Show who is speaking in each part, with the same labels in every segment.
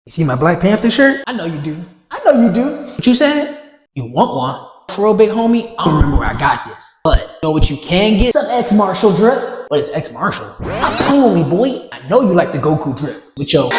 Speaker 1: You see my Black Panther shirt? I know you do. I know you do. What you said? You want one? For real, big homie, I don't remember where I got this. But you know what you can get? Some X-Marshall drip. What is X-Marshall? Stop playing with me, boy. I know you like the Goku drip with your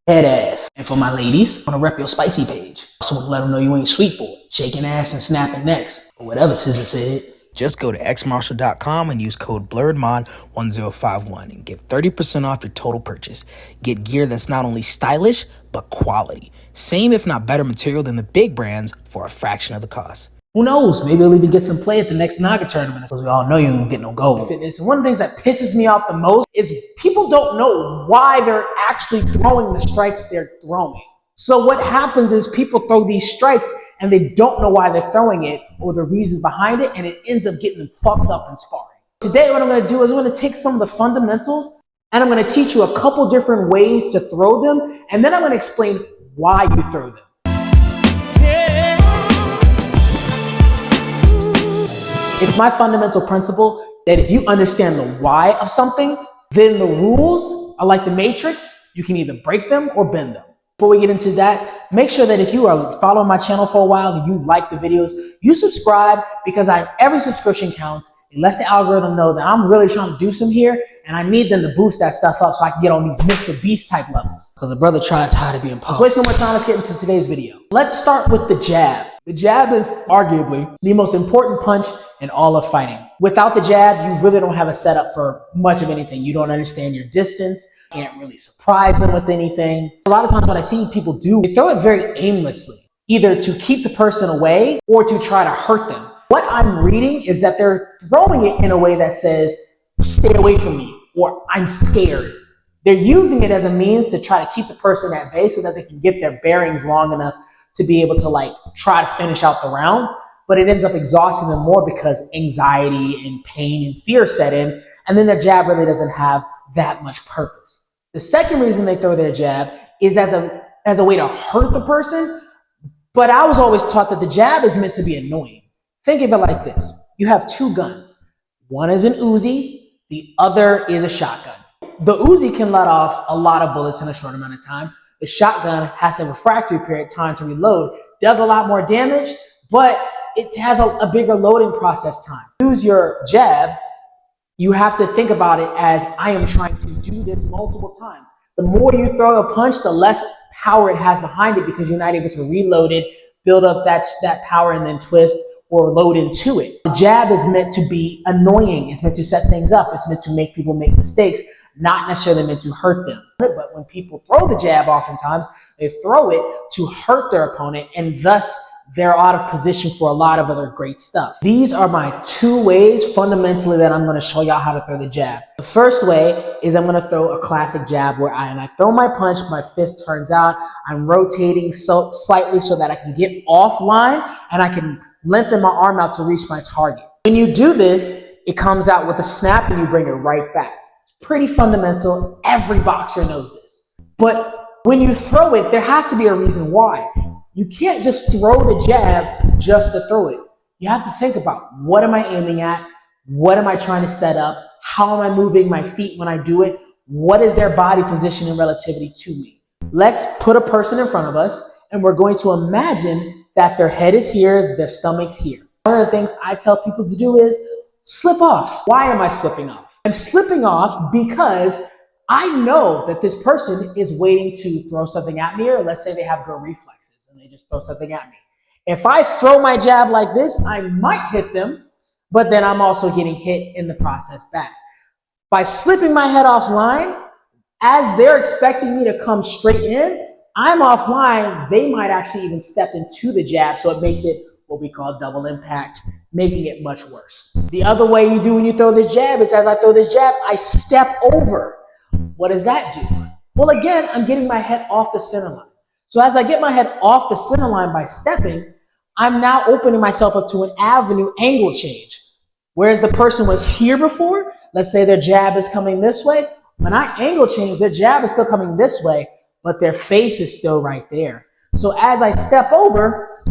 Speaker 1: head ass. And for my ladies, I wanna rep your spicy page. Also wanna let them know you ain't sweet boy. Shaking ass and snapping necks. Or whatever SZA said. Just go to xmarshall.com and use code BLURREDMOD1051 and get 30% off your total purchase. Get gear that's not only stylish, but quality. Same if not better material than the big brands for a fraction of the cost. Who knows? Maybe you'll even get some play at the next Naga tournament, because we all know you won't get no gold. Fitness. And one of the things that pisses me off the most is people don't know why they're actually throwing the strikes they're throwing. So what happens is people throw these strikes and they don't know why they're throwing it or the reasons behind it, and it ends up getting them fucked up in sparring. Today what I'm going to do is I'm going to take some of the fundamentals and I'm going to teach you a couple different ways to throw them, and then I'm going to explain why you throw them. It's my fundamental principle that if you understand the why of something, then the rules are like the Matrix. You can either break them or bend them. Before we get into that, make sure that if you are following my channel for a while and you like the videos, you subscribe, because every subscription counts. It lets the algorithm know that I'm really trying to do some here, and I need them to boost that stuff up so I can get on these Mr. Beast type levels. Because a brother tried to be imposed. Let's waste no more time. Let's get into today's video. Let's start with the jab. The jab is arguably the most important punch in all of fighting. Without the jab, you really don't have a setup for much of anything. You don't understand your distance. Can't really surprise them with anything. A lot of times what I see people do, they throw it very aimlessly, either to keep the person away or to try to hurt them. What I'm reading is that they're throwing it in a way that says, stay away from me, or I'm scared. They're using it as a means to try to keep the person at bay so that they can get their bearings long enough to be able to try to finish out the round. But it ends up exhausting them more because anxiety and pain and fear set in, and then the jab really doesn't have that much purpose. The second reason they throw their jab is as a way to hurt the person, but I was always taught that the jab is meant to be annoying. Think of it like this. You have two guns. One is an Uzi, the other is a shotgun. The Uzi can let off a lot of bullets in a short amount of time. The shotgun has a refractory period, time to reload, does a lot more damage, but it has a bigger loading process time. Use your jab, you have to think about it as, I am trying to do this multiple times. The more you throw a punch, the less power it has behind it, because you're not able to reload it, build up that power, and then twist or load into it. The jab is meant to be annoying. It's meant to set things up. It's meant to make people make mistakes, not necessarily meant to hurt them. But when people throw the jab, oftentimes they throw it to hurt their opponent, and thus they're out of position for a lot of other great stuff. These are my two ways fundamentally that I'm going to show y'all how to throw the jab. The first way is I'm going to throw a classic jab where I throw my punch, my fist turns out, I'm rotating slightly so that I can get offline and I can lengthen my arm out to reach my target. When you do this, it comes out with a snap and you bring it right back. It's pretty fundamental. Every boxer knows this. But when you throw it, there has to be a reason why. You can't just throw the jab just to throw it. You have to think about, what am I aiming at? What am I trying to set up? How am I moving my feet when I do it? What is their body position in relativity to me? Let's put a person in front of us, and we're going to imagine that their head is here, their stomach's here. One of the things I tell people to do is slip off. Why am I slipping off? I'm slipping off because I know that this person is waiting to throw something at me, or let's say they have good reflexes and they just throw something at me. If I throw my jab like this, I might hit them, but then I'm also getting hit in the process back. By slipping my head offline, as they're expecting me to come straight in, I'm offline. They might actually even step into the jab, so it makes it what we call double impact, making it much worse. The other way you do when you throw this jab is, as I throw this jab, I step over. What does that do? Well, again, I'm getting my head off the center line. So as I get my head off the center line by stepping, I'm now opening myself up to an avenue angle change. Whereas the person was here before, let's say their jab is coming this way. When I angle change, their jab is still coming this way, but their face is still right there. So as I step over,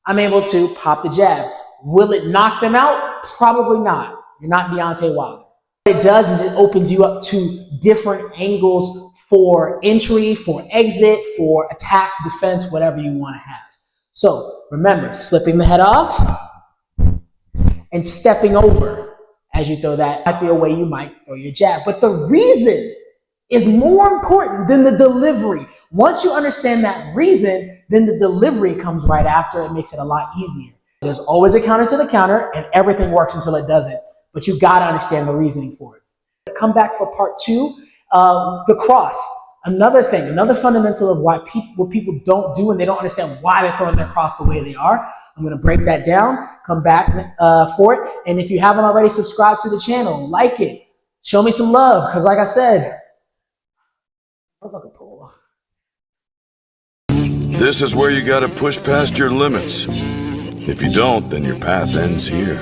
Speaker 1: I'm able to pop the jab. Will it knock them out? Probably not. You're not Deontay Wilder. What it does is it opens you up to different angles for entry, for exit, for attack, defense, whatever you want to have. So remember, slipping the head off and stepping over as you throw that. Might be a way you might throw your jab. But the reason is more important than the delivery. Once you understand that reason, then the delivery comes right after. It makes it a lot easier. There's always a counter to the counter, and everything works until it doesn't. But you got to understand the reasoning for it. Come back for part two, the cross. Another thing, another fundamental of what people don't do, and they don't understand why they're throwing their cross the way they are. I'm going to break that down, come back for it. And if you haven't already subscribed to the channel, like it. Show me some love, because like I said,
Speaker 2: this is where you got to push past your limits. If you don't, then your path ends here.